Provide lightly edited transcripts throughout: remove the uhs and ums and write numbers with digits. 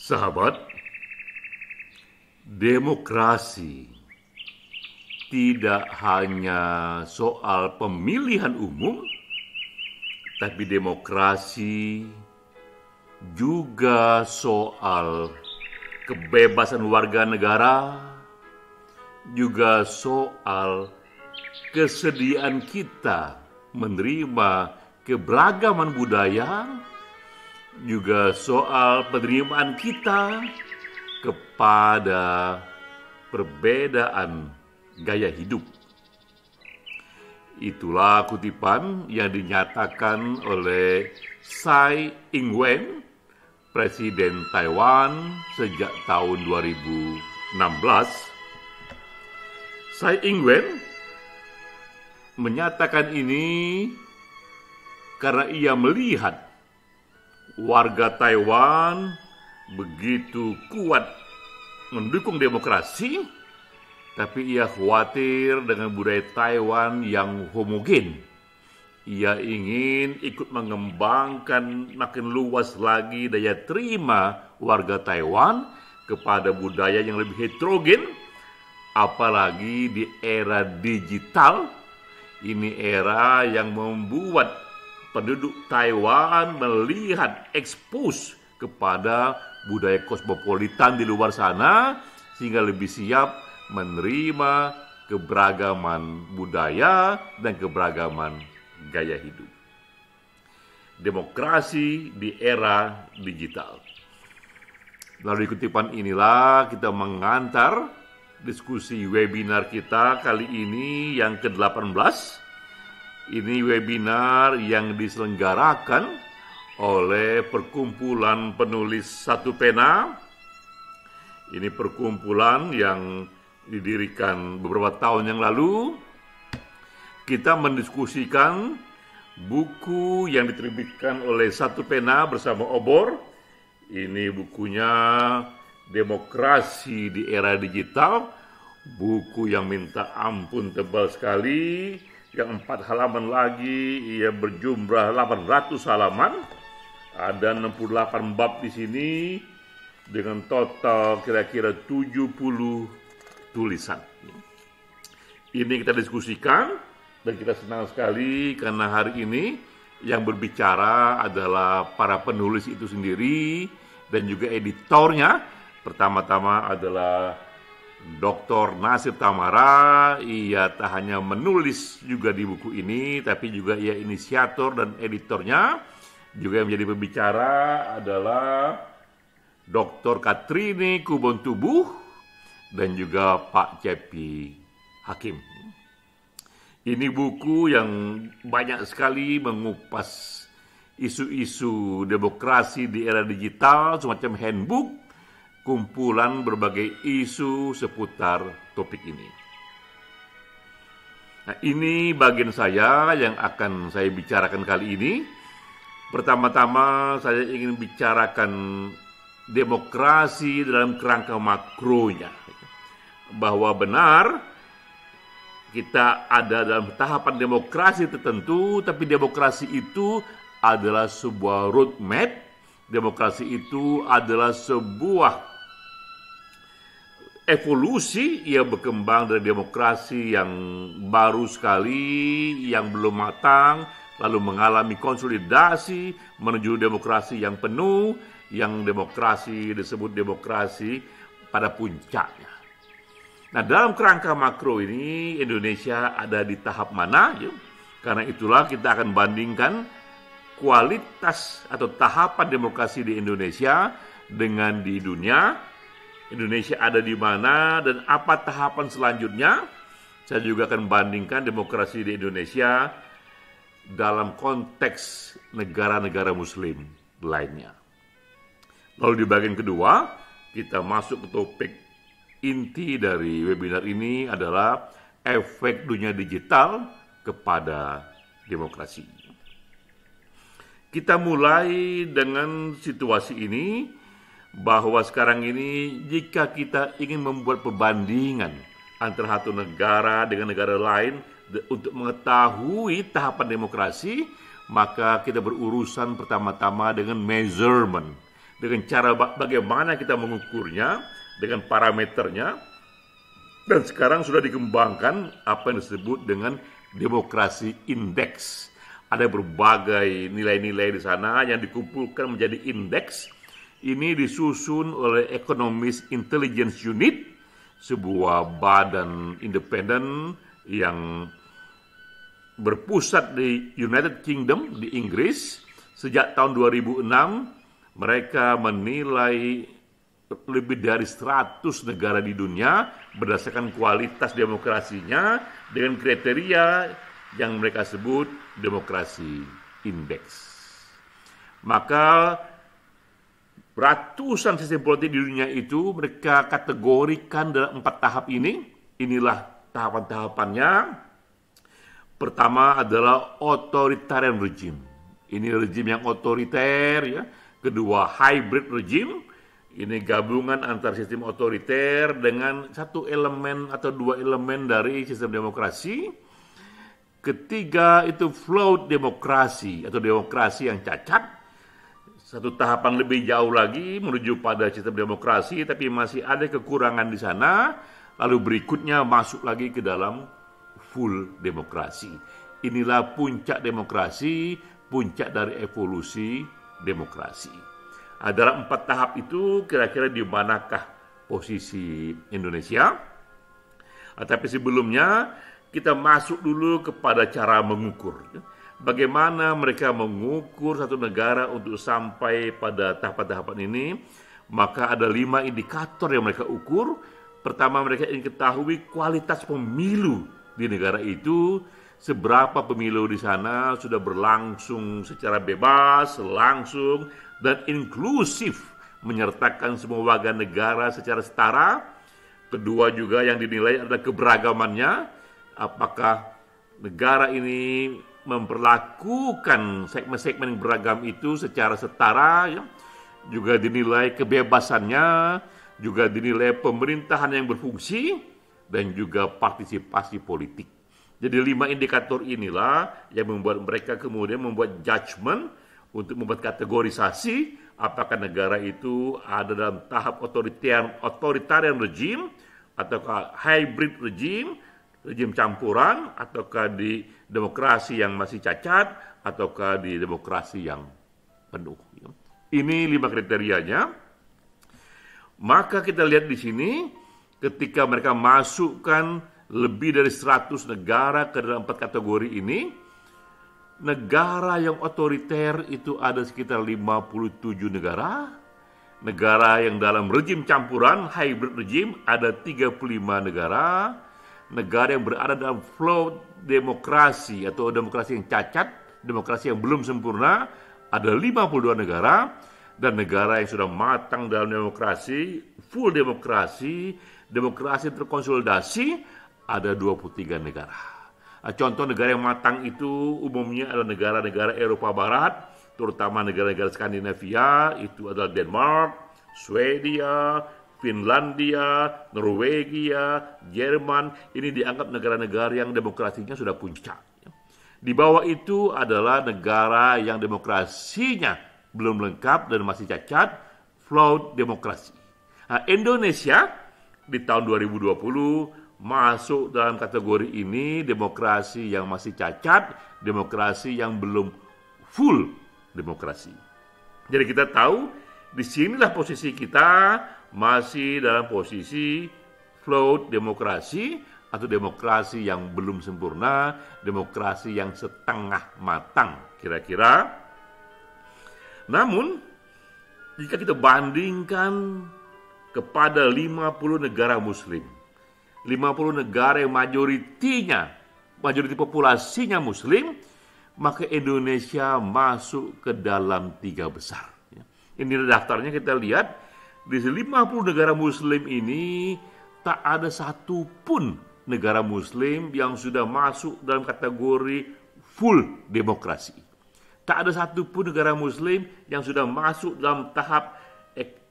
Sahabat, demokrasi tidak hanya soal pemilihan umum, tapi demokrasi juga soal kebebasan warga negara, juga soal kesediaan kita menerima keberagaman budaya, juga soal penerimaan kita kepada perbedaan gaya hidup. Itulah kutipan yang dinyatakan oleh Tsai Ing-wen, Presiden Taiwan sejak tahun 2016. Tsai Ing-wen menyatakan ini karena ia melihat warga Taiwan begitu kuat mendukung demokrasi, tapi ia khawatir dengan budaya Taiwan yang homogen. Ia ingin ikut mengembangkan makin luas lagi daya terima warga Taiwan kepada budaya yang lebih heterogen, apalagi di era digital. Ini era yang membuat penduduk Taiwan melihat ekspos kepada budaya kosmopolitan di luar sana, sehingga lebih siap menerima keberagaman budaya dan keberagaman gaya hidup. Demokrasi di era digital. Melalui kutipan inilah kita mengantar diskusi webinar kita kali ini yang ke-18. Ini webinar yang diselenggarakan oleh Perkumpulan Penulis Satu Pena. Ini perkumpulan yang didirikan beberapa tahun yang lalu. Kita mendiskusikan buku yang diterbitkan oleh Satu Pena bersama Obor. Ini bukunya Demokrasi di Era Digital. Buku yang minta ampun tebal sekali. Yang 4 halaman lagi, ia berjumlah 800 halaman. Ada 68 bab di sini dengan total kira-kira 70 tulisan. Ini kita diskusikan dan kita senang sekali karena hari ini yang berbicara adalah para penulis itu sendiri dan juga editornya. Pertama-tama adalah Dr. Nasir Tamara. Ia tak hanya menulis juga di buku ini, tapi juga ia inisiator dan editornya. Juga yang menjadi pembicara adalah Dr. Katrini Kubontubuh dan juga Pak Cepi Hakim. Ini buku yang banyak sekali mengupas isu-isu demokrasi di era digital, semacam handbook, kumpulan berbagai isu seputar topik ini. Nah, ini bagian saya yang akan saya bicarakan kali ini. Pertama-tama saya ingin bicarakan demokrasi dalam kerangka makronya. Bahwa benar kita ada dalam tahapan demokrasi tertentu, tapi demokrasi itu adalah sebuah roadmap. Demokrasi itu adalah sebuah evolusi. Ia berkembang dari demokrasi yang baru sekali, yang belum matang, lalu mengalami konsolidasi menuju demokrasi yang penuh, yang demokrasi disebut demokrasi pada puncaknya. Nah, dalam kerangka makro ini Indonesia ada di tahap mana? Karena itulah kita akan bandingkan kualitas atau tahapan demokrasi di Indonesia dengan di dunia. Indonesia ada di mana dan apa tahapan selanjutnya. Saya juga akan bandingkan demokrasi di Indonesia dalam konteks negara-negara muslim lainnya. Lalu di bagian kedua, kita masuk ke topik inti dari webinar ini adalah efek dunia digital kepada demokrasi. Kita mulai dengan situasi ini, bahwa sekarang ini jika kita ingin membuat perbandingan antara satu negara dengan negara lain untuk mengetahui tahapan demokrasi, maka kita berurusan pertama-tama dengan measurement, dengan cara bagaimana kita mengukurnya, dengan parameternya, dan sekarang sudah dikembangkan apa yang disebut dengan demokrasi indeks. Ada berbagai nilai-nilai di sana yang dikumpulkan menjadi indeks. Ini disusun oleh Economist Intelligence Unit, sebuah badan independen yang berpusat di United Kingdom, di Inggris. Sejak tahun 2006, mereka menilai lebih dari 100 negara di dunia berdasarkan kualitas demokrasinya dengan kriteria yang mereka sebut demokrasi indeks. Maka ratusan sistem politik di dunia itu mereka kategorikan dalam 4 tahap ini. Inilah tahapan-tahapannya. Pertama adalah authoritarian regime. Ini regime yang otoriter, ya. Kedua, hybrid regime. Ini gabungan antara sistem otoriter dengan satu elemen atau dua elemen dari sistem demokrasi. Ketiga itu flawed demokrasi atau demokrasi yang cacat. Satu tahapan lebih jauh lagi menuju pada sistem demokrasi, tapi masih ada kekurangan di sana. Lalu berikutnya masuk lagi ke dalam full demokrasi. Inilah puncak demokrasi, puncak dari evolusi demokrasi. Dalam 4 tahap itu kira-kira di manakah posisi Indonesia? Tapi sebelumnya kita masuk dulu kepada cara mengukur. Bagaimana mereka mengukur satu negara untuk sampai pada tahapan-tahapan ini? Maka ada 5 indikator yang mereka ukur. Pertama, mereka ingin ketahui kualitas pemilu di negara itu. Seberapa pemilu di sana sudah berlangsung secara bebas, langsung, dan inklusif, menyertakan semua warga negara secara setara. Kedua juga yang dinilai adalah keberagamannya. Apakah negara ini memperlakukan segmen-segmen beragam itu secara setara, ya? Juga dinilai kebebasannya, juga dinilai pemerintahan yang berfungsi, dan juga partisipasi politik. Jadi 5 indikator inilah yang membuat mereka kemudian membuat judgement untuk membuat kategorisasi apakah negara itu ada dalam tahap authoritarian regime, ataukah hybrid regime, regime campuran, ataukah di demokrasi yang masih cacat, ataukah di demokrasi yang penuh. Ini 5 kriterianya. Maka kita lihat di sini, ketika mereka masukkan lebih dari 100 negara ke dalam 4 kategori ini, negara yang otoriter itu ada sekitar 57 negara. Negara yang dalam regime campuran, hybrid regime, ada 35 negara. Negara yang berada dalam flawed demokrasi atau demokrasi yang cacat, demokrasi yang belum sempurna, ada 52 negara. Dan negara yang sudah matang dalam demokrasi, full demokrasi, demokrasi terkonsolidasi, ada 23 negara. Contoh negara yang matang itu umumnya adalah negara-negara Eropa Barat, terutama negara-negara Skandinavia, itu adalah Denmark, Swedia, Finlandia, Norwegia, Jerman. Ini dianggap negara-negara yang demokrasinya sudah puncak. Di bawah itu adalah negara yang demokrasinya belum lengkap dan masih cacat, flawed demokrasi. Indonesia di tahun 2020 masuk dalam kategori ini, demokrasi yang masih cacat, demokrasi yang belum full demokrasi. Jadi kita tahu disinilah posisi kita, masih dalam posisi flawed demokrasi atau demokrasi yang belum sempurna, demokrasi yang setengah matang kira-kira. Namun jika kita bandingkan kepada 50 negara muslim, 50 negara yang majoriti populasinya muslim, maka Indonesia masuk ke dalam 3 besar. Ini daftarnya, kita lihat di 50 negara muslim ini tak ada satupun negara muslim yang sudah masuk dalam kategori full demokrasi. Tak ada satupun negara muslim yang sudah masuk dalam tahap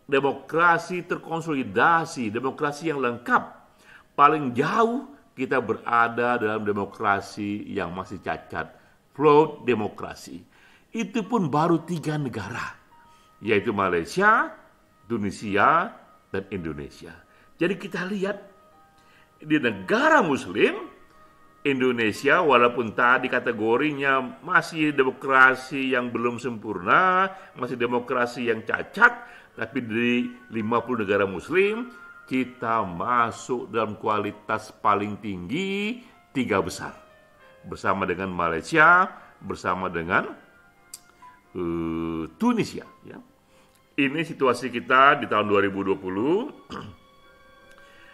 demokrasi terkonsolidasi, demokrasi yang lengkap. Paling jauh kita berada dalam demokrasi yang masih cacat, flawed demokrasi. Itu pun baru 3 negara. yaitu Malaysia, Tunisia, dan Indonesia. Jadi kita lihat di negara Muslim, Indonesia walaupun tadi kategorinya masih demokrasi yang belum sempurna, masih demokrasi yang cacat, tapi di 50 negara Muslim kita masuk dalam kualitas paling tinggi 3 besar. Bersama dengan Malaysia, bersama dengan Tunisia. Ya. Ini situasi kita di tahun 2020.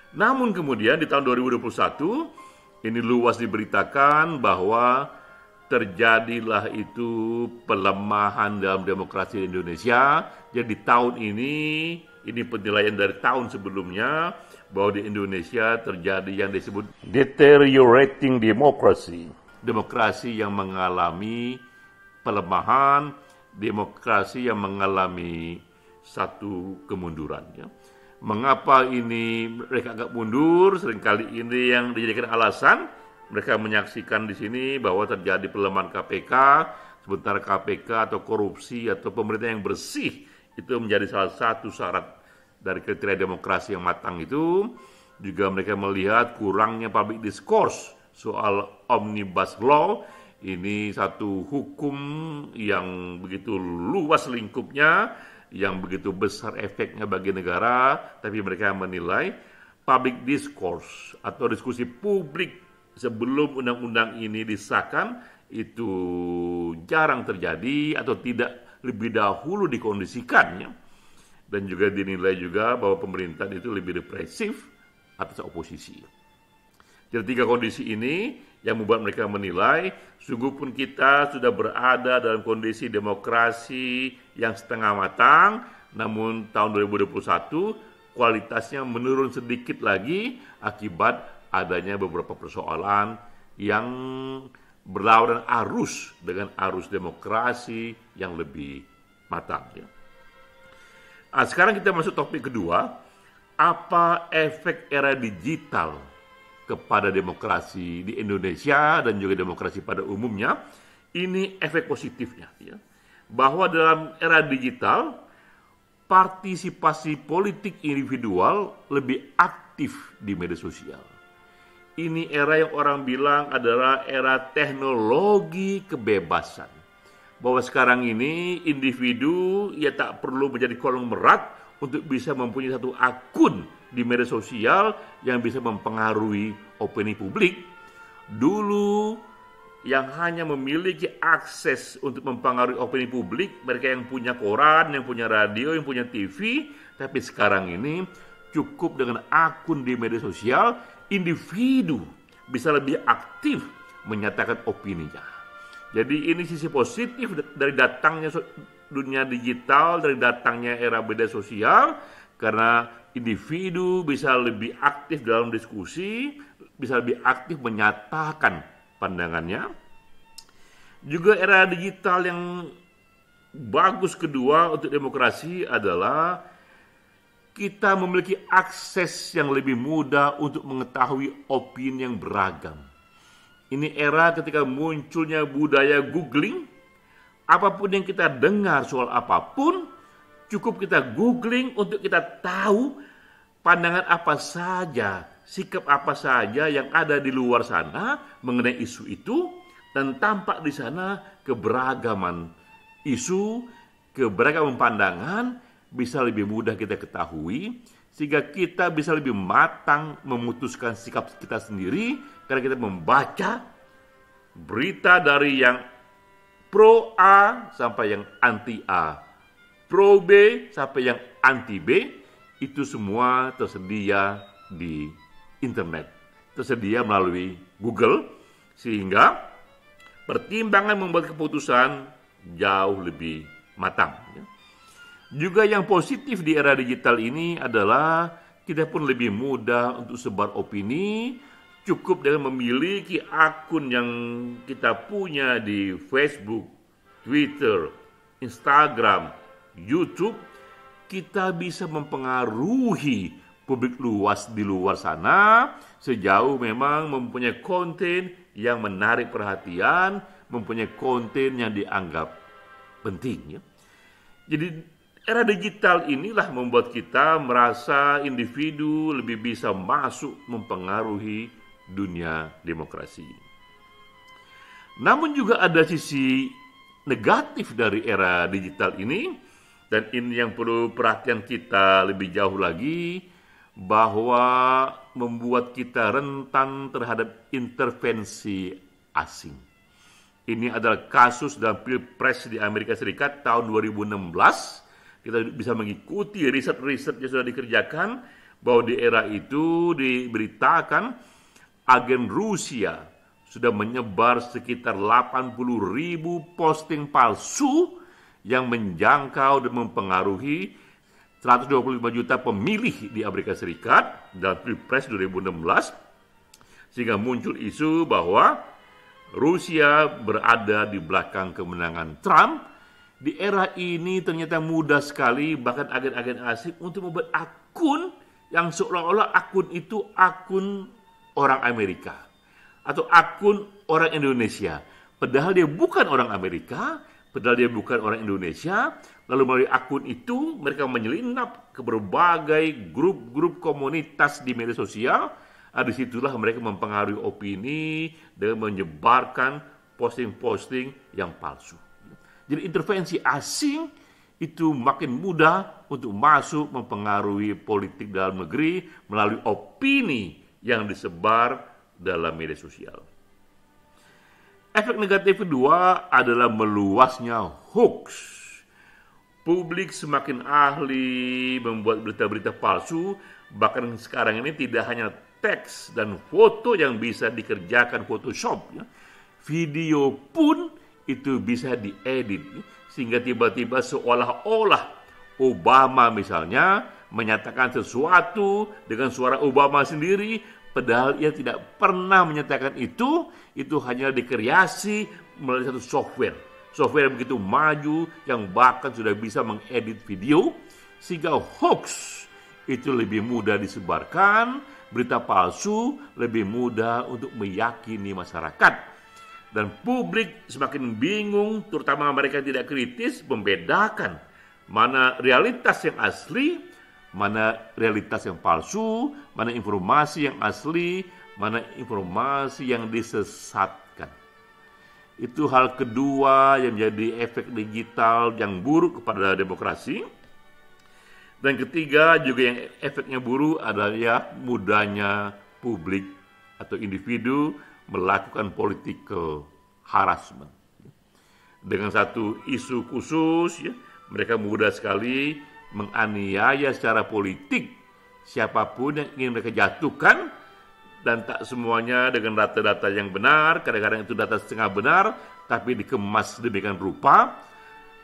Namun kemudian di tahun 2021, ini luas diberitakan bahwa terjadilah itu pelemahan dalam demokrasi di Indonesia. Jadi tahun ini penilaian dari tahun sebelumnya, bahwa di Indonesia terjadi yang disebut deteriorating democracy. Demokrasi yang mengalami pelemahan, demokrasi yang mengalami satu kemunduran. Ya. Mengapa ini mereka agak mundur? Seringkali ini yang dijadikan alasan. Mereka menyaksikan di sini bahwa terjadi pelemahan KPK, sementara KPK atau korupsi atau pemerintah yang bersih itu menjadi salah satu syarat dari kriteria demokrasi yang matang itu. Juga mereka melihat kurangnya public discourse soal omnibus law. Ini satu hukum yang begitu luas lingkupnya, yang begitu besar efeknya bagi negara, tapi mereka menilai public discourse atau diskusi publik sebelum undang-undang ini disahkan itu jarang terjadi atau tidak lebih dahulu dikondisikannya. Dan juga dinilai juga bahwa pemerintah itu lebih represif atas oposisi. Jadi 3 kondisi ini yang membuat mereka menilai, sungguh pun kita sudah berada dalam kondisi demokrasi yang setengah matang, namun tahun 2021 kualitasnya menurun sedikit lagi akibat adanya beberapa persoalan yang berlawanan arus dengan arus demokrasi yang lebih matang. Ya. Nah, sekarang kita masuk topik kedua, apa efek era digital kepada demokrasi di Indonesia dan juga demokrasi pada umumnya. Ini efek positifnya, ya. Bahwa dalam era digital partisipasi politik individual lebih aktif di media sosial. Ini era yang orang bilang adalah era teknologi kebebasan. Bahwa sekarang ini individu ya tak perlu menjadi konglomerat untuk bisa mempunyai satu akun di media sosial yang bisa mempengaruhi opini publik. Dulu yang hanya memiliki akses untuk mempengaruhi opini publik, mereka yang punya koran, yang punya radio, yang punya TV. Tapi sekarang ini cukup dengan akun di media sosial, individu bisa lebih aktif menyatakan opininya. Jadi ini sisi positif dari datangnya dunia digital, dari datangnya era media sosial, karena individu bisa lebih aktif dalam diskusi, bisa lebih aktif menyatakan pandangannya. Juga era digital yang bagus kedua untuk demokrasi adalah kita memiliki akses yang lebih mudah untuk mengetahui opini yang beragam. Ini era ketika munculnya budaya googling, apapun yang kita dengar soal apapun, cukup kita googling untuk kita tahu pandangan apa saja, sikap apa saja yang ada di luar sana mengenai isu itu, dan tampak di sana keberagaman isu, keberagaman pandangan bisa lebih mudah kita ketahui, sehingga kita bisa lebih matang memutuskan sikap kita sendiri karena kita membaca berita dari yang pro A sampai yang anti A, pro B sampai yang anti B, itu semua tersedia di internet, tersedia melalui Google, sehingga pertimbangan membuat keputusan jauh lebih matang. Juga yang positif di era digital ini adalah kita pun lebih mudah untuk sebar opini, cukup dengan memiliki akun yang kita punya di Facebook, Twitter, Instagram, YouTube, kita bisa mempengaruhi publik luas di luar sana sejauh memang mempunyai konten yang menarik perhatian, mempunyai konten yang dianggap penting. Ya. Jadi Era digital inilah membuat kita merasa individu lebih bisa masuk mempengaruhi dunia demokrasi. Namun juga ada sisi negatif dari era digital ini, dan ini yang perlu perhatian kita lebih jauh lagi, bahwa membuat kita rentan terhadap intervensi asing. Ini adalah kasus dalam Pilpres di Amerika Serikat tahun 2016. Kita bisa mengikuti riset-riset yang sudah dikerjakan, bahwa di era itu diberitakan agen Rusia sudah menyebar sekitar 80.000 posting palsu yang menjangkau dan mempengaruhi 125 juta pemilih di Amerika Serikat dalam Pilpres 2016, sehingga muncul isu bahwa Rusia berada di belakang kemenangan Trump. Di era ini ternyata mudah sekali bahkan agen-agen asing untuk membuat akun yang seolah-olah akun itu akun orang Amerika atau akun orang Indonesia. Padahal dia bukan orang Amerika, padahal dia bukan orang Indonesia. Lalu melalui akun itu mereka menyelinap ke berbagai grup-grup komunitas di media sosial. Disitulah mereka mempengaruhi opini dengan menyebarkan posting-posting yang palsu. Jadi intervensi asing itu makin mudah untuk masuk mempengaruhi politik dalam negeri melalui opini yang disebar dalam media sosial. Efek negatif kedua adalah meluasnya hoax. Publik semakin ahli membuat berita-berita palsu, bahkan sekarang ini tidak hanya teks dan foto yang bisa dikerjakan Photoshop, ya. Video pun itu bisa diedit, sehingga tiba-tiba seolah-olah Obama misalnya menyatakan sesuatu dengan suara Obama sendiri, padahal ia tidak pernah menyatakan itu hanya dikreasi melalui satu software yang begitu maju, yang bahkan sudah bisa mengedit video, sehingga hoax itu lebih mudah disebarkan, berita palsu lebih mudah untuk meyakini masyarakat. Dan publik semakin bingung, terutama mereka yang tidak kritis, membedakan mana realitas yang asli, mana realitas yang palsu, mana informasi yang asli, mana informasi yang disesatkan. Itu hal kedua yang menjadi efek digital yang buruk kepada demokrasi. Dan ketiga juga yang efeknya buruk adalah mudahnya publik atau individu melakukan political harassment. Dengan satu isu khusus, ya, mereka mudah sekali menganiaya secara politik siapapun yang ingin mereka jatuhkan, dan tak semuanya dengan data-data yang benar. Kadang-kadang itu data setengah benar, tapi dikemas demikian rupa.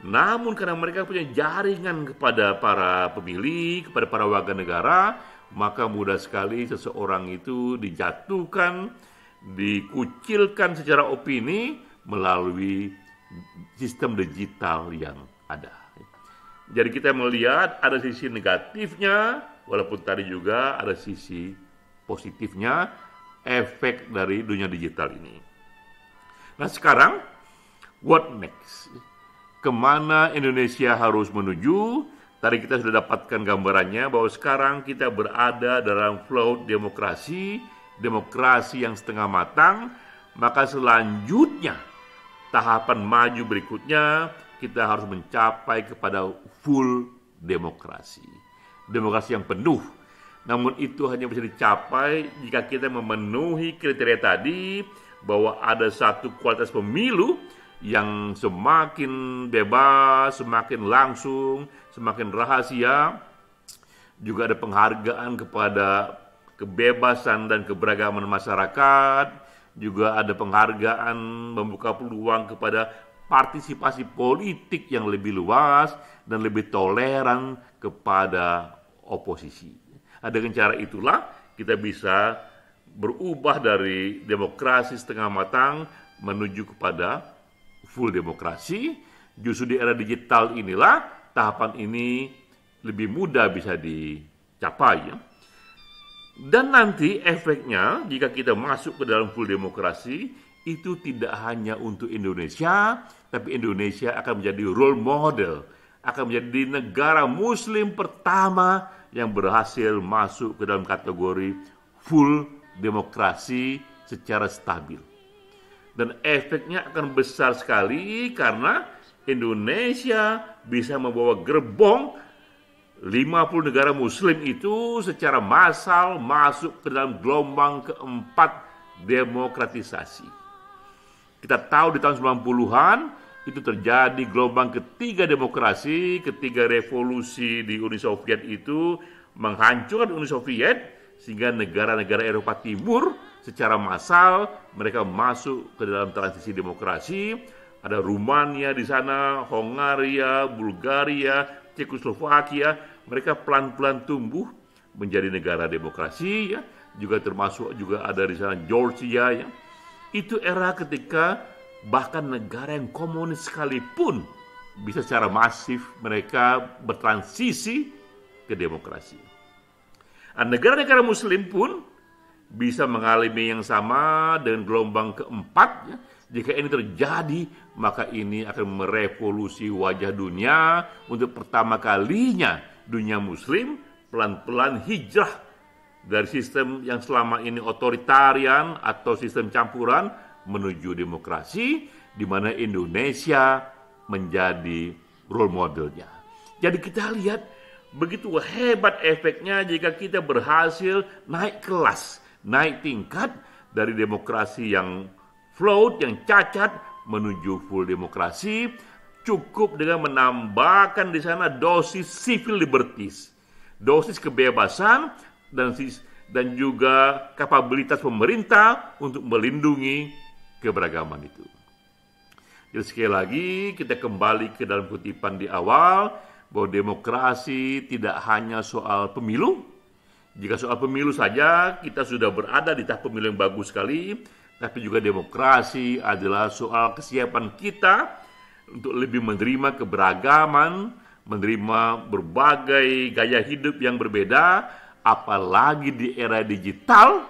Namun karena mereka punya jaringan kepada para pemilih, kepada para warga negara, maka mudah sekali seseorang itu dijatuhkan, dikucilkan secara opini melalui sistem digital yang ada. Jadi kita melihat ada sisi negatifnya, walaupun tadi juga ada sisi positifnya efek dari dunia digital ini. Nah sekarang, what next? Kemana Indonesia harus menuju? Tadi kita sudah dapatkan gambarannya bahwa sekarang kita berada dalam flow demokrasi yang setengah matang, maka selanjutnya tahapan maju berikutnya kita harus mencapai kepada full demokrasi yang penuh. Namun itu hanya bisa dicapai jika kita memenuhi kriteria tadi, bahwa ada satu kualitas pemilu yang semakin bebas, semakin langsung, semakin rahasia, juga ada penghargaan kepada kebebasan dan keberagaman masyarakat, juga ada penghargaan membuka peluang kepada partisipasi politik yang lebih luas dan lebih toleran kepada oposisi. Dengan cara itulah kita bisa berubah dari demokrasi setengah matang menuju kepada full demokrasi. Justru di era digital inilah tahapan ini lebih mudah bisa dicapai, ya. Dan nanti efeknya jika kita masuk ke dalam full demokrasi itu tidak hanya untuk Indonesia, tapi Indonesia akan menjadi role model, akan menjadi negara muslim pertama yang berhasil masuk ke dalam kategori full demokrasi secara stabil. Dan efeknya akan besar sekali karena Indonesia bisa membawa gerbong 50 negara muslim itu secara massal masuk ke dalam gelombang keempat demokratisasi. Kita tahu di tahun 90-an itu terjadi gelombang ketiga demokrasi, ketiga revolusi di Uni Soviet itu menghancurkan Uni Soviet sehingga negara-negara Eropa Timur secara massal mereka masuk ke dalam transisi demokrasi. Ada Rumania di sana, Hongaria, Bulgaria, Cekoslovakia, mereka pelan-pelan tumbuh menjadi negara demokrasi, ya. Juga termasuk juga ada di sana Georgia, ya. Itu era ketika bahkan negara yang komunis sekalipun bisa secara masif mereka bertransisi ke demokrasi. Negara-negara muslim pun bisa mengalami yang sama dengan gelombang keempat, ya. Jika ini terjadi, maka ini akan merevolusi wajah dunia. Untuk pertama kalinya dunia muslim pelan-pelan hijrah dari sistem yang selama ini otoritarian atau sistem campuran menuju demokrasi, di mana Indonesia menjadi role modelnya. Jadi kita lihat begitu hebat efeknya jika kita berhasil naik kelas, naik tingkat dari demokrasi yang float, yang cacat menuju full demokrasi, cukup dengan menambahkan di sana dosis civil liberties, dosis kebebasan dan juga kapabilitas pemerintah untuk melindungi keberagaman itu. Jadi sekali lagi kita kembali ke dalam kutipan di awal bahwa demokrasi tidak hanya soal pemilu. Jika soal pemilu saja kita sudah berada di tahap pemilu yang bagus sekali, tapi juga demokrasi adalah soal kesiapan kita untuk lebih menerima keberagaman, menerima berbagai gaya hidup yang berbeda, apalagi di era digital,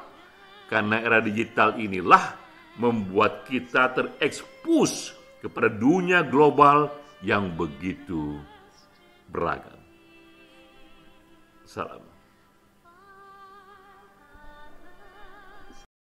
karena era digital inilah membuat kita terekspos kepada dunia global yang begitu beragam. Salam.